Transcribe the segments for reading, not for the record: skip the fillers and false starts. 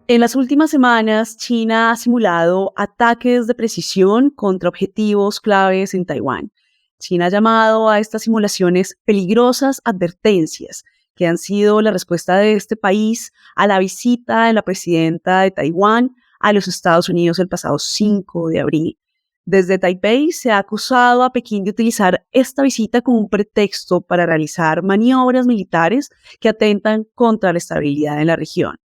En las últimas semanas, China ha simulado ataques de precisión contra objetivos claves en Taiwán. China ha llamado a estas simulaciones peligrosas advertencias, que han sido la respuesta de este país a la visita de la presidenta de Taiwán a los Estados Unidos el pasado 5 de abril. Desde Taipei se ha acusado a Pekín de utilizar esta visita como un pretexto para realizar maniobras militares que atentan contra la estabilidad en la región.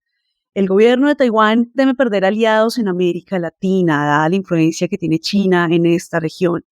El gobierno de Taiwán teme perder aliados en América Latina, dada la influencia que tiene China en esta región.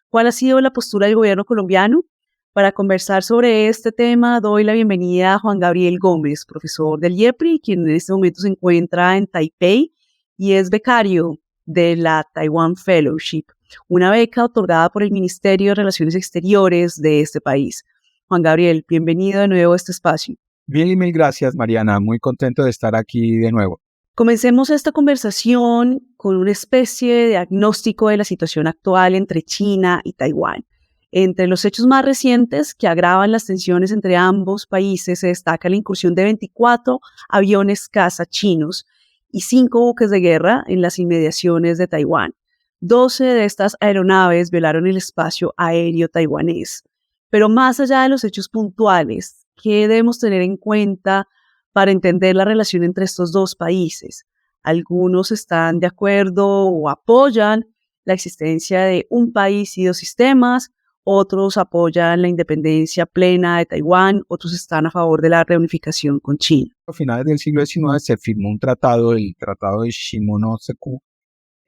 ¿Cuál ha sido la postura del gobierno colombiano? Para conversar sobre este tema, doy la bienvenida a Juan Gabriel Gómez, profesor del IEPRI, quien en este momento se encuentra en Taipei y es becario de la Taiwan Fellowship, una beca otorgada por el Ministerio de Relaciones Exteriores de este país. Juan Gabriel, bienvenido de nuevo a este espacio. Mil gracias, Mariana. Muy contento de estar aquí de nuevo. Comencemos esta conversación con una especie de diagnóstico de la situación actual entre China y Taiwán. Entre los hechos más recientes que agravan las tensiones entre ambos países se destaca la incursión de 24 aviones caza chinos y 5 buques de guerra en las inmediaciones de Taiwán. 12 de estas aeronaves violaron el espacio aéreo taiwanés. Pero más allá de los hechos puntuales, ¿qué debemos tener en cuenta para entender la relación entre estos dos países? Algunos están de acuerdo o apoyan la existencia de un país y dos sistemas, otros apoyan la independencia plena de Taiwán, otros están a favor de la reunificación con China. A finales del siglo XIX se firmó un tratado, el Tratado de Shimonoseki,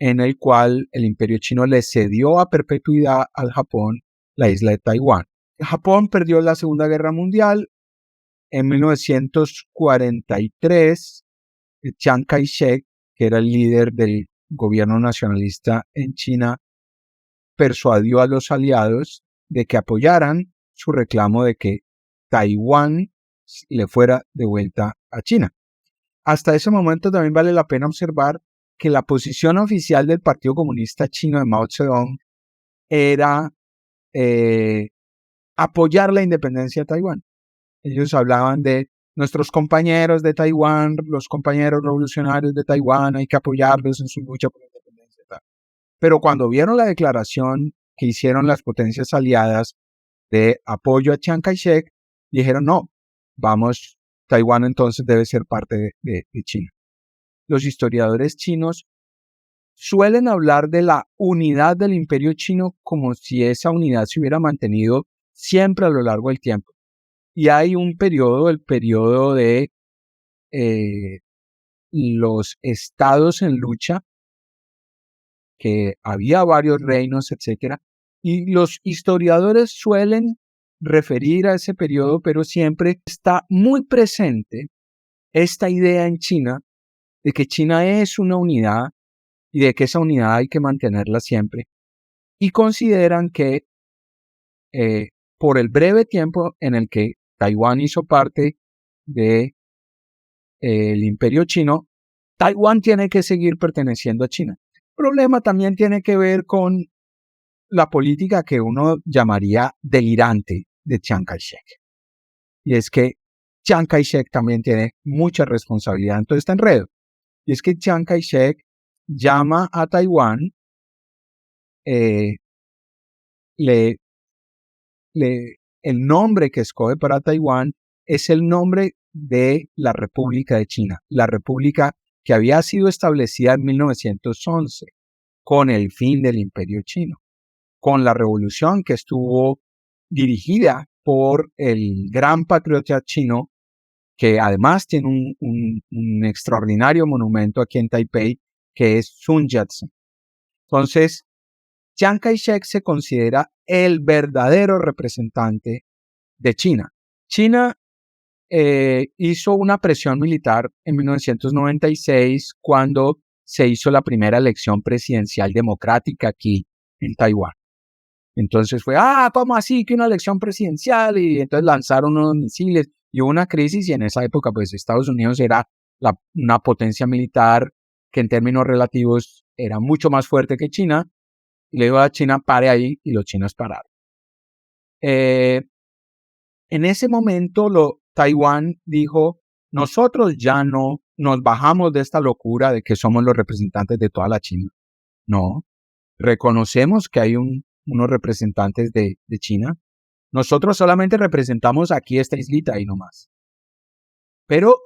en el cual el Imperio Chino le cedió a perpetuidad al Japón la isla de Taiwán. Japón perdió la Segunda Guerra Mundial. En 1943, Chiang Kai-shek, que era el líder del gobierno nacionalista en China, persuadió a los aliados de que apoyaran su reclamo de que Taiwán le fuera devuelta a China. Hasta ese momento también vale la pena observar que la posición oficial del Partido Comunista Chino de Mao Zedong era apoyar la independencia de Taiwán. Ellos hablaban de nuestros compañeros de Taiwán, los compañeros revolucionarios de Taiwán, hay que apoyarlos en su lucha por la independencia. Pero cuando vieron la declaración que hicieron las potencias aliadas de apoyo a Chiang Kai-shek, dijeron no, vamos, Taiwán entonces debe ser parte de China. Los historiadores chinos suelen hablar de la unidad del imperio chino como si esa unidad se hubiera mantenido siempre a lo largo del tiempo. Y hay un periodo, el periodo de los estados en lucha, que había varios reinos, etc. Y los historiadores suelen referir a ese periodo, pero siempre está muy presente esta idea en China de que China es una unidad y de que esa unidad hay que mantenerla siempre. Y consideran que por el breve tiempo en el que Taiwán hizo parte del imperio chino, Taiwán tiene que seguir perteneciendo a China. El problema también tiene que ver con la política que uno llamaría delirante de Chiang Kai-shek. Y es que Chiang Kai-shek también tiene mucha responsabilidad en todo este enredo. Y es que Chiang Kai-shek llama a Taiwán, el nombre que escoge para Taiwán es el nombre de la República de China, la república que había sido establecida en 1911 con el fin del Imperio Chino, con la revolución que estuvo dirigida por el gran patriota chino, que además tiene un extraordinario monumento aquí en Taipei, que es Sun Yat-sen. Entonces, Chiang Kai-shek se considera el verdadero representante de China. China hizo una presión militar en 1996 cuando se hizo la primera elección presidencial democrática aquí en Taiwán. Entonces fue, ¿cómo así que una elección presidencial? Y entonces lanzaron unos misiles y hubo una crisis, y en esa época pues Estados Unidos era una potencia militar que en términos relativos era mucho más fuerte que China, y le dijo a China, pare ahí, y los chinos pararon. En ese momento Taiwán dijo, nosotros ya no nos bajamos de esta locura de que somos los representantes de toda la China. No, reconocemos que hay unos representantes de China. Nosotros solamente representamos aquí esta islita y no más. Pero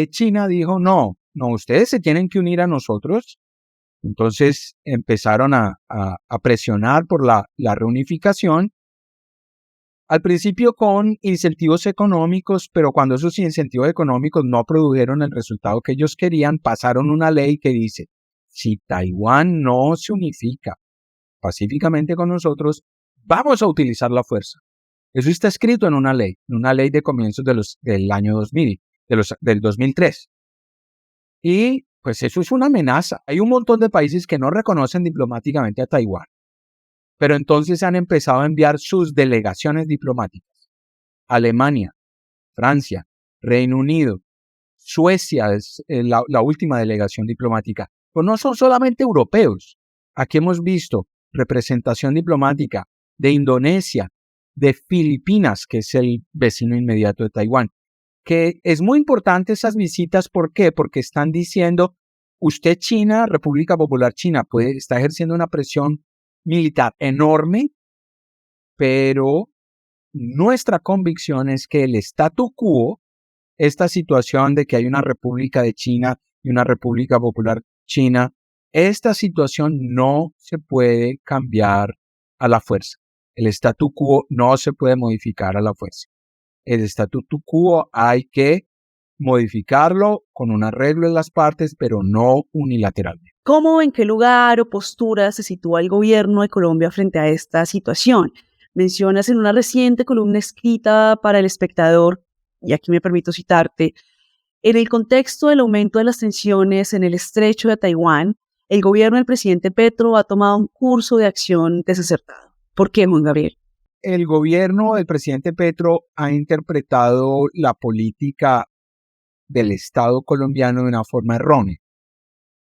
China dijo, no, ustedes se tienen que unir a nosotros. Entonces empezaron a presionar por la reunificación, al principio con incentivos económicos, pero cuando esos incentivos económicos no produjeron el resultado que ellos querían, pasaron una ley que dice, si Taiwán no se unifica pacíficamente con nosotros, vamos a utilizar la fuerza. Eso está escrito en una ley de comienzos del año 2000, del 2003. Y pues eso es una amenaza. Hay un montón de países que no reconocen diplomáticamente a Taiwán, pero entonces han empezado a enviar sus delegaciones diplomáticas. Alemania, Francia, Reino Unido, Suecia es la última delegación diplomática. Pues no son solamente europeos. Aquí hemos visto representación diplomática de Indonesia, de Filipinas, que es el vecino inmediato de Taiwán. Que es muy importante esas visitas, ¿por qué? Porque están diciendo, usted China, República Popular China, está ejerciendo una presión militar enorme, pero nuestra convicción es que el statu quo, esta situación de que hay una República de China y una República Popular China, esta situación no se puede cambiar a la fuerza. El statu quo no se puede modificar a la fuerza. El statu quo hay que modificarlo con un arreglo en las partes, pero no unilateralmente. ¿Cómo, en qué lugar o postura se sitúa el gobierno de Colombia frente a esta situación? Mencionas en una reciente columna escrita para El Espectador, y aquí me permito citarte, en el contexto del aumento de las tensiones en el estrecho de Taiwán, el gobierno del presidente Petro ha tomado un curso de acción desacertado. ¿Por qué, Juan Gabriel? El gobierno del presidente Petro ha interpretado la política del Estado colombiano de una forma errónea.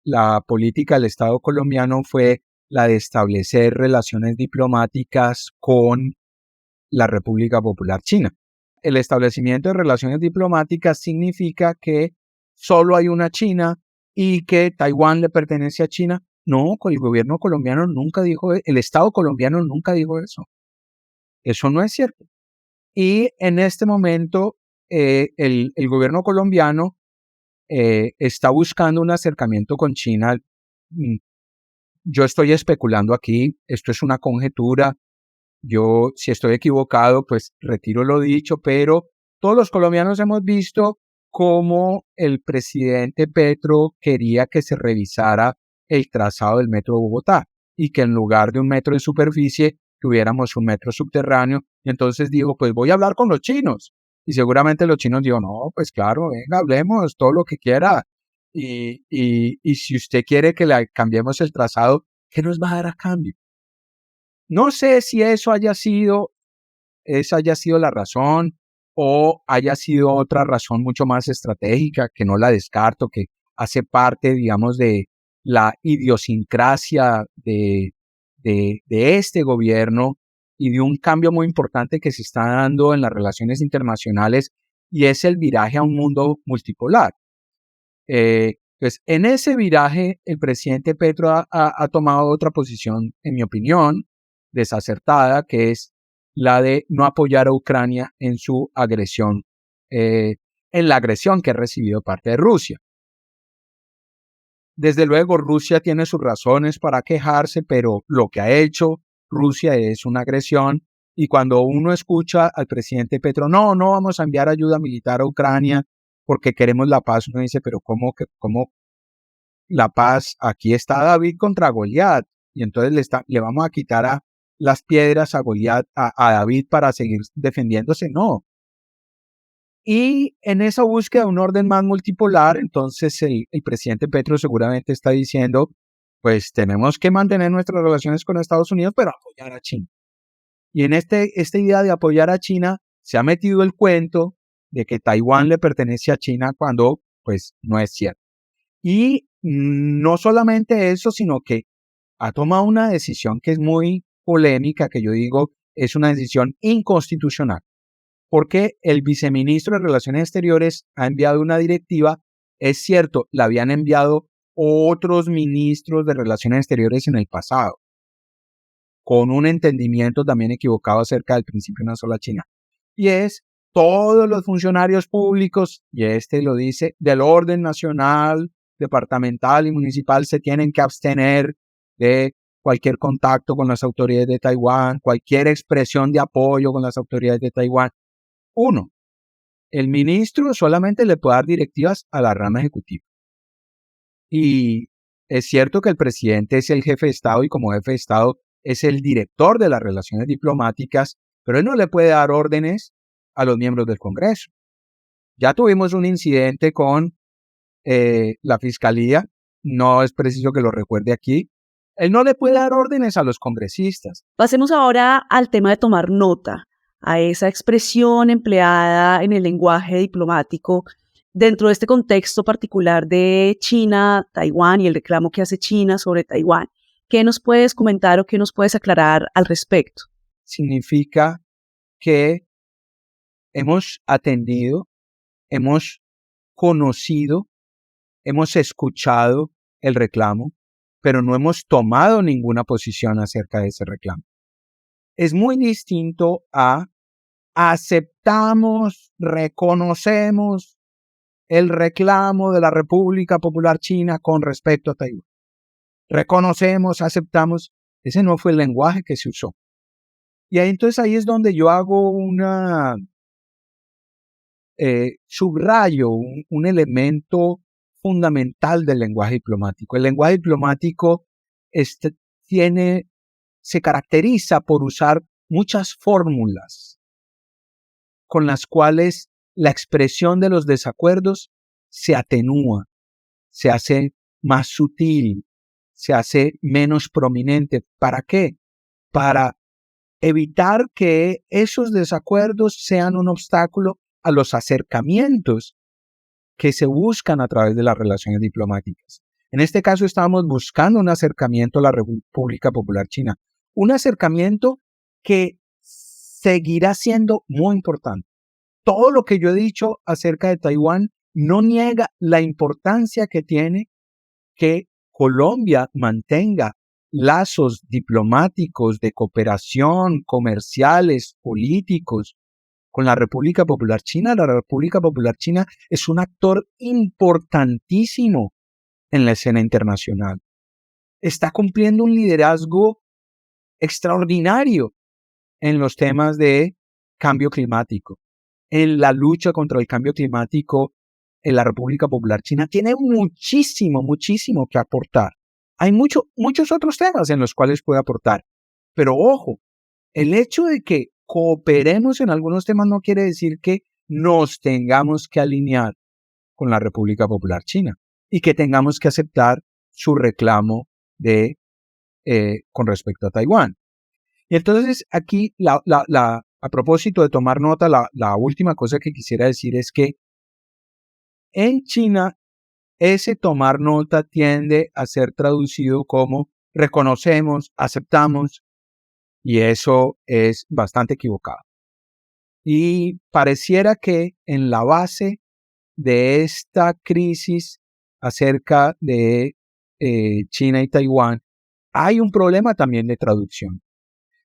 La política del Estado colombiano fue la de establecer relaciones diplomáticas con la República Popular China. El establecimiento de relaciones diplomáticas significa que solo hay una China y que Taiwán le pertenece a China. No, el gobierno colombiano nunca dijo, el Estado colombiano nunca dijo eso. Eso no es cierto. Y en este momento el gobierno colombiano está buscando un acercamiento con China. Yo estoy especulando aquí, esto es una conjetura. Yo, si estoy equivocado, pues retiro lo dicho, pero todos los colombianos hemos visto cómo el presidente Petro quería que se revisara el trazado del metro de Bogotá y que en lugar de un metro de superficie tuviéramos un metro subterráneo. Y entonces dijo, pues voy a hablar con los chinos. Y seguramente los chinos dijeron, no, pues claro, venga, hablemos todo lo que quiera. Y si usted quiere que le cambiemos el trazado, ¿qué nos va a dar a cambio? No sé si esa haya sido la razón o haya sido otra razón mucho más estratégica, que no la descarto, que hace parte, digamos, de la idiosincrasia de este gobierno y de un cambio muy importante que se está dando en las relaciones internacionales, y es el viraje a un mundo multipolar. Pues en ese viraje el presidente Petro ha tomado otra posición, en mi opinión, desacertada, que es la de no apoyar a Ucrania en su agresión, en la agresión que ha recibido parte de Rusia. Desde luego, Rusia tiene sus razones para quejarse, pero lo que ha hecho Rusia es una agresión. Y cuando uno escucha al presidente Petro, no vamos a enviar ayuda militar a Ucrania porque queremos la paz, uno dice, pero ¿cómo la paz? Aquí está David contra Goliat, y entonces le vamos a quitar las piedras a Goliat, a David, para seguir defendiéndose. No. Y en esa búsqueda de un orden más multipolar, entonces el presidente Petro seguramente está diciendo, pues tenemos que mantener nuestras relaciones con Estados Unidos, pero apoyar a China. Y en esta idea de apoyar a China se ha metido el cuento de que Taiwán le pertenece a China, cuando pues no es cierto. Y no solamente eso, sino que ha tomado una decisión que es muy polémica, que yo digo es una decisión inconstitucional. porque el viceministro de Relaciones Exteriores ha enviado una directiva. Es cierto, la habían enviado otros ministros de Relaciones Exteriores en el pasado, con un entendimiento también equivocado acerca del principio de una sola China. Y es todos los funcionarios públicos, y este lo dice, del orden nacional, departamental y municipal se tienen que abstener de cualquier contacto con las autoridades de Taiwán, cualquier expresión de apoyo con las autoridades de Taiwán. Uno, el ministro solamente le puede dar directivas a la rama ejecutiva. Y es cierto que el presidente es el jefe de Estado y como jefe de Estado es el director de las relaciones diplomáticas, pero él no le puede dar órdenes a los miembros del Congreso. Ya tuvimos un incidente con la Fiscalía, no es preciso que lo recuerde aquí. Él no le puede dar órdenes a los congresistas. Pasemos ahora al tema de tomar nota, a esa expresión empleada en el lenguaje diplomático dentro de este contexto particular de China, Taiwán y el reclamo que hace China sobre Taiwán. ¿Qué nos puedes comentar o qué nos puedes aclarar al respecto? Significa que hemos atendido, hemos conocido, hemos escuchado el reclamo, pero no hemos tomado ninguna posición acerca de ese reclamo. Es muy distinto a aceptamos, reconocemos el reclamo de la República Popular China con respecto a Taiwán. Reconocemos, aceptamos. Ese no fue el lenguaje que se usó. Y entonces ahí es donde yo hago una subrayo un elemento fundamental del lenguaje diplomático. El lenguaje diplomático se caracteriza por usar muchas fórmulas con las cuales la expresión de los desacuerdos se atenúa, se hace más sutil, se hace menos prominente. ¿Para qué? Para evitar que esos desacuerdos sean un obstáculo a los acercamientos que se buscan a través de las relaciones diplomáticas. En este caso estábamos buscando un acercamiento a la República Popular China, un acercamiento que seguirá siendo muy importante. Todo lo que yo he dicho acerca de Taiwán no niega la importancia que tiene que Colombia mantenga lazos diplomáticos de cooperación, comerciales, políticos con la República Popular China. La República Popular China es un actor importantísimo en la escena internacional. Está cumpliendo un liderazgo extraordinario en los temas de cambio climático. En la lucha contra el cambio climático, en la República Popular China tiene muchísimo que aportar. Hay muchos otros temas en los cuales puede aportar. Pero ojo, el hecho de que cooperemos en algunos temas no quiere decir que nos tengamos que alinear con la República Popular China y que tengamos que aceptar su reclamo con respecto a Taiwán. Y entonces aquí, a propósito de tomar nota, la última cosa que quisiera decir es que en China ese tomar nota tiende a ser traducido como reconocemos, aceptamos, y eso es bastante equivocado. Y pareciera que en la base de esta crisis acerca de China y Taiwán hay un problema también de traducción.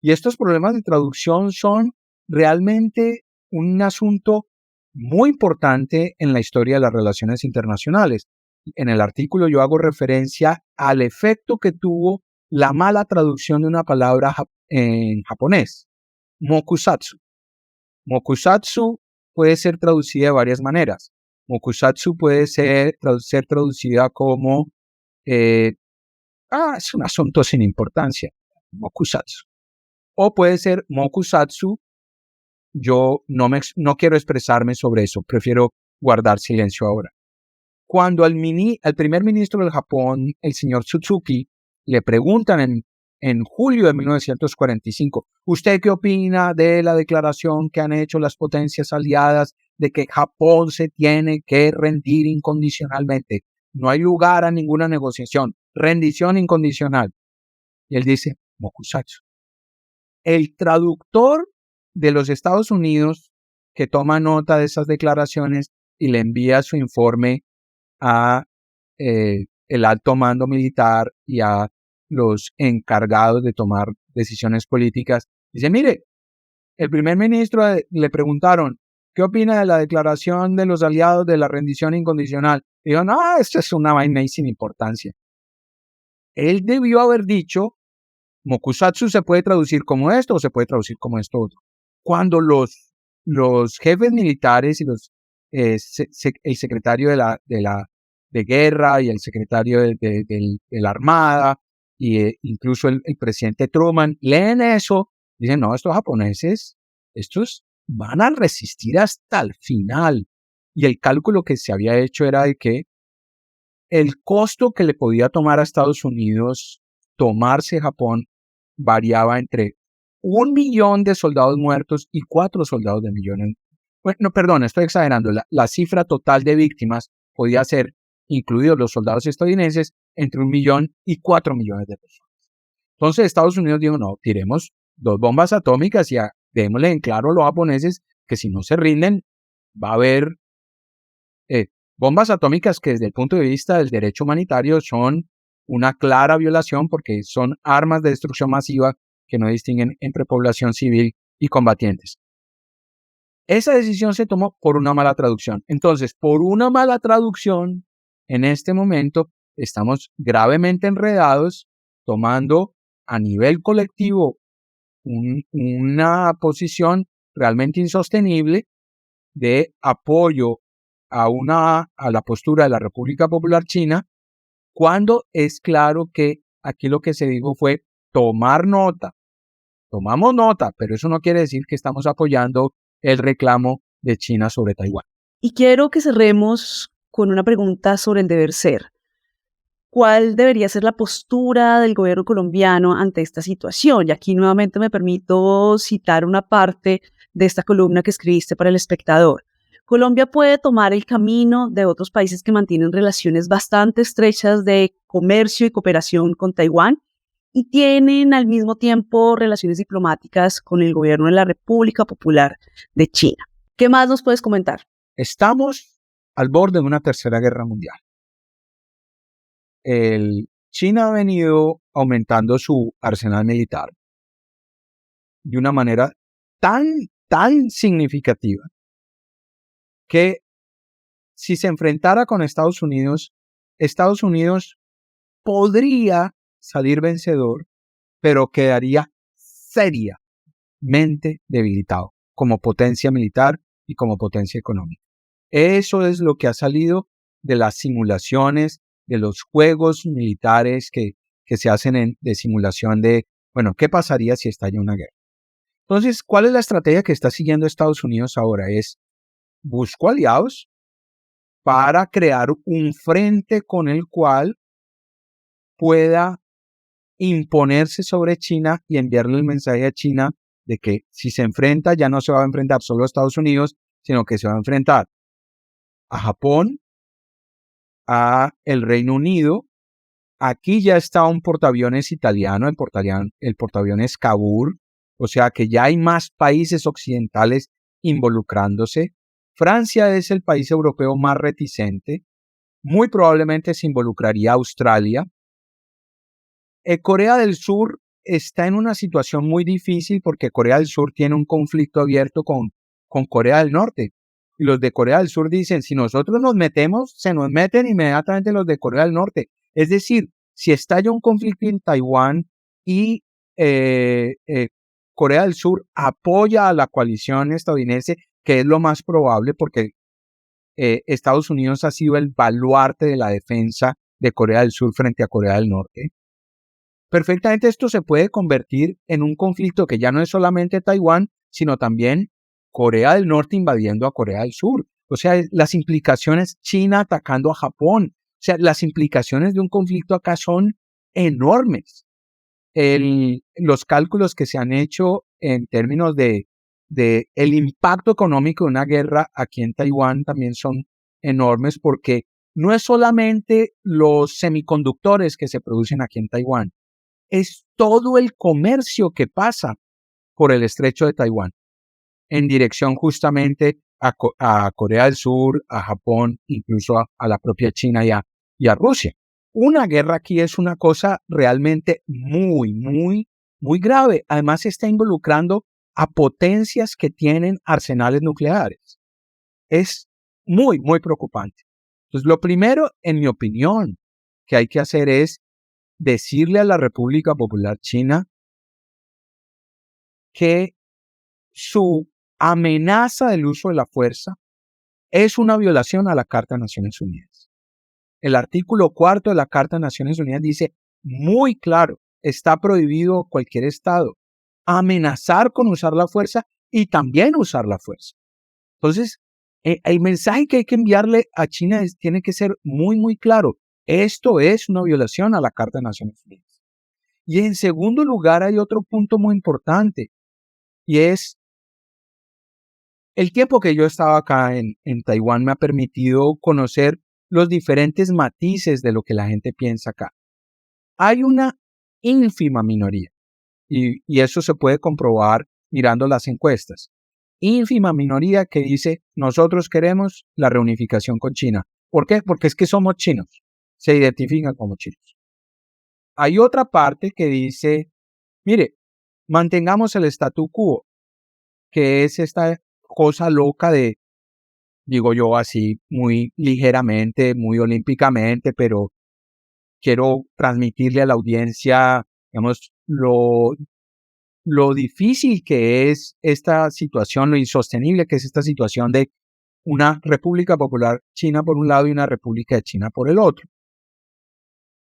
Y estos problemas de traducción son realmente un asunto muy importante en la historia de las relaciones internacionales. En el artículo yo hago referencia al efecto que tuvo la mala traducción de una palabra en japonés, mokusatsu. Mokusatsu puede ser traducida de varias maneras. Mokusatsu puede ser traducida como es un asunto sin importancia, mokusatsu. O puede ser mokusatsu, yo no quiero expresarme sobre eso, prefiero guardar silencio ahora. Cuando al primer ministro del Japón, el señor Suzuki, le preguntan en julio de 1945, ¿usted qué opina de la declaración que han hecho las potencias aliadas de que Japón se tiene que rendir incondicionalmente? No hay lugar a ninguna negociación, rendición incondicional. Y él dice, mokusatsu. El traductor de los Estados Unidos que toma nota de esas declaraciones y le envía su informe a el alto mando militar y a los encargados de tomar decisiones políticas. Dice, mire, el primer ministro le preguntaron, ¿qué opina de la declaración de los aliados de la rendición incondicional? Y dijo, no, esto es una vaina y sin importancia. Él debió haber dicho, Mokusatsu se puede traducir como esto o se puede traducir como esto otro. Cuando los jefes militares y el secretario de guerra y el secretario de la armada y incluso el presidente Truman leen eso, dicen, no, estos japoneses, estos van a resistir hasta el final. Y el cálculo que se había hecho era de que el costo que le podía tomar a Estados Unidos tomarse Japón variaba entre 1 millón de soldados muertos y 4 soldados de millones. Bueno, perdón, estoy exagerando. La cifra total de víctimas podía ser, incluidos los soldados estadounidenses, entre 1 millón y 4 millones de personas. Entonces Estados Unidos dijo, no, tiremos 2 bombas atómicas y démosle en claro a los japoneses que si no se rinden, va a haber bombas atómicas que desde el punto de vista del derecho humanitario son una clara violación porque son armas de destrucción masiva que no distinguen entre población civil y combatientes. Esa decisión se tomó por una mala traducción. Entonces, por una mala traducción, en este momento estamos gravemente enredados tomando a nivel colectivo una posición realmente insostenible de apoyo a la postura de la República Popular China, cuando es claro que aquí lo que se dijo fue tomar nota. Tomamos nota, pero eso no quiere decir que estamos apoyando el reclamo de China sobre Taiwán. Y quiero que cerremos con una pregunta sobre el deber ser. ¿Cuál debería ser la postura del gobierno colombiano ante esta situación? Y aquí nuevamente me permito citar una parte de esta columna que escribiste para El Espectador. Colombia puede tomar el camino de otros países que mantienen relaciones bastante estrechas de comercio y cooperación con Taiwán y tienen al mismo tiempo relaciones diplomáticas con el gobierno de la República Popular de China. ¿Qué más nos puedes comentar? Estamos al borde de una tercera guerra mundial. China ha venido aumentando su arsenal militar de una manera tan significativa que si se enfrentara con Estados Unidos podría salir vencedor, pero quedaría seriamente debilitado como potencia militar y como potencia económica. Eso es lo que ha salido de las simulaciones, de los juegos militares que se hacen de simulación de, bueno, ¿qué pasaría si estalla una guerra? Entonces, ¿cuál es la estrategia que está siguiendo Estados Unidos ahora? Busco aliados para crear un frente con el cual pueda imponerse sobre China y enviarle el mensaje a China de que si se enfrenta, ya no se va a enfrentar solo a Estados Unidos, sino que se va a enfrentar a Japón, a el Reino Unido. Aquí ya está un portaaviones italiano, el portaaviones Cavour, o sea que ya hay más países occidentales involucrándose. Francia es el país europeo más reticente, muy probablemente se involucraría Australia. Corea del Sur está en una situación muy difícil porque Corea del Sur tiene un conflicto abierto con Corea del Norte. Y los de Corea del Sur dicen, si nosotros nos metemos, se nos meten inmediatamente los de Corea del Norte. Es decir, si estalla un conflicto en Taiwán y Corea del Sur apoya a la coalición estadounidense, que es lo más probable porque Estados Unidos ha sido el baluarte de la defensa de Corea del Sur frente a Corea del Norte. Perfectamente esto se puede convertir en un conflicto que ya no es solamente Taiwán, sino también Corea del Norte invadiendo a Corea del Sur. O sea, las implicaciones, China atacando a Japón. O sea, las implicaciones de un conflicto acá son enormes. Los cálculos que se han hecho en términos de el impacto económico de una guerra aquí en Taiwán también son enormes porque no es solamente los semiconductores que se producen aquí en Taiwán, es todo el comercio que pasa por el estrecho de Taiwán. en dirección justamente a Corea del Sur, a Japón, incluso a la propia China y a Rusia. Una guerra aquí es una cosa realmente muy, muy, muy grave. Además, está involucrando a potencias que tienen arsenales nucleares. Es muy, muy preocupante. Entonces, lo primero, en mi opinión, que hay que hacer es decirle a la República Popular China que su amenaza del uso de la fuerza es una violación a la Carta de Naciones Unidas. El artículo 4 de la Carta de Naciones Unidas dice muy claro, está prohibido cualquier Estado amenazar con usar la fuerza y también usar la fuerza. Entonces, el mensaje que hay que enviarle a China tiene que ser muy, muy claro. Esto es una violación a la Carta de Naciones Unidas. Y en segundo lugar, hay otro punto muy importante, y es el tiempo que yo estaba acá en Taiwán me ha permitido conocer los diferentes matices de lo que la gente piensa acá. Hay una ínfima minoría, y eso se puede comprobar mirando las encuestas. Ínfima minoría que dice, nosotros queremos la reunificación con China. ¿Por qué? Porque es que somos chinos, se identifican como chinos. Hay otra parte que dice, mire, mantengamos el statu quo, que es esta cosa loca de, digo yo así, muy ligeramente, muy olímpicamente, pero quiero transmitirle a la audiencia, digamos, lo difícil que es esta situación, lo insostenible que es esta situación de una República Popular China por un lado y una República de China por el otro.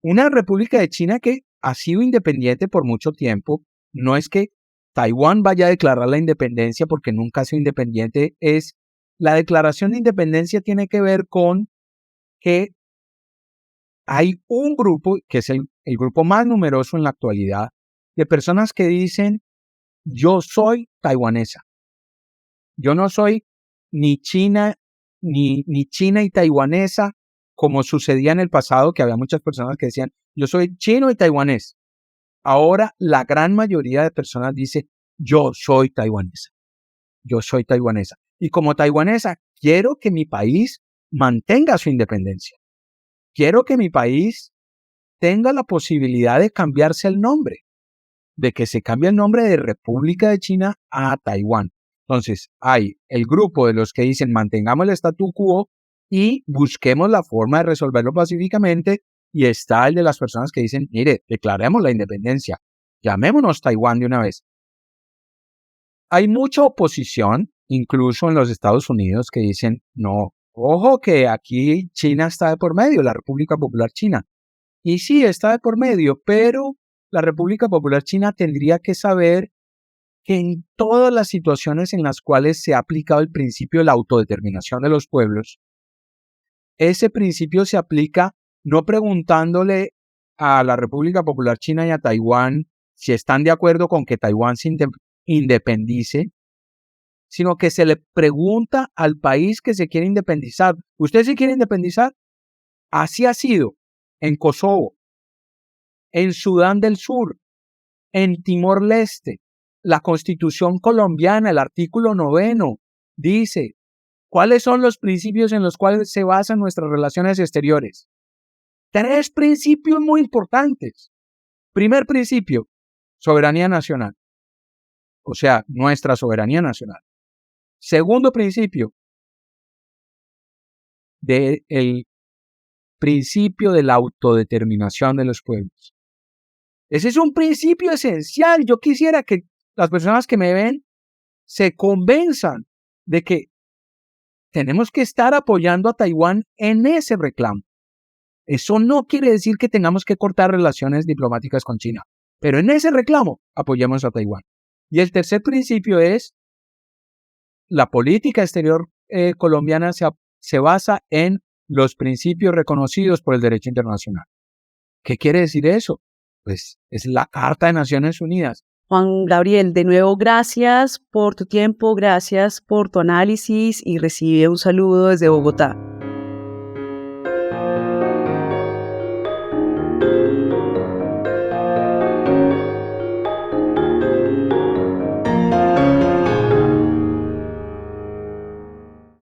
Una República de China que ha sido independiente por mucho tiempo. No es que Taiwán vaya a declarar la independencia porque nunca ha sido independiente. La declaración de independencia tiene que ver con que hay un grupo, que es el grupo más numeroso en la actualidad, de personas que dicen, yo soy taiwanesa. Yo no soy ni China, ni China y taiwanesa, como sucedía en el pasado, que había muchas personas que decían, yo soy chino y taiwanés. Ahora la gran mayoría de personas dice, yo soy taiwanesa. Yo soy taiwanesa. Y como taiwanesa, quiero que mi país mantenga su independencia. Quiero que mi país tenga la posibilidad de cambiarse el nombre, de que se cambie el nombre de República de China a Taiwán. Entonces, hay el grupo de los que dicen mantengamos el statu quo y busquemos la forma de resolverlo pacíficamente, y está el de las personas que dicen, mire, declaremos la independencia, llamémonos Taiwán de una vez. Hay mucha oposición, incluso en los Estados Unidos, que dicen, no, ojo que aquí China está de por medio, la República Popular China. Y sí, está de por medio, pero la República Popular China tendría que saber que en todas las situaciones en las cuales se ha aplicado el principio de la autodeterminación de los pueblos, ese principio se aplica no preguntándole a la República Popular China y a Taiwán si están de acuerdo con que Taiwán se independice, sino que se le pregunta al país que se quiere independizar. ¿Usted se quiere independizar? Así ha sido en Kosovo, en Sudán del Sur, en Timor-Leste. La Constitución colombiana, el artículo 9, dice cuáles son los principios en los cuales se basan nuestras relaciones exteriores. 3 principios muy importantes. Primer principio, soberanía nacional. O sea, nuestra soberanía nacional. Segundo principio, el principio de la autodeterminación de los pueblos. Ese es un principio esencial. Yo quisiera que las personas que me ven se convenzan de que tenemos que estar apoyando a Taiwán en ese reclamo. Eso no quiere decir que tengamos que cortar relaciones diplomáticas con China, pero en ese reclamo apoyamos a Taiwán. Y el tercer principio es la política exterior colombiana se basa en los principios reconocidos por el derecho internacional. ¿Qué quiere decir eso? Pues es la Carta de Naciones Unidas. Juan Gabriel, de nuevo, gracias por tu tiempo, gracias por tu análisis y recibe un saludo desde Bogotá.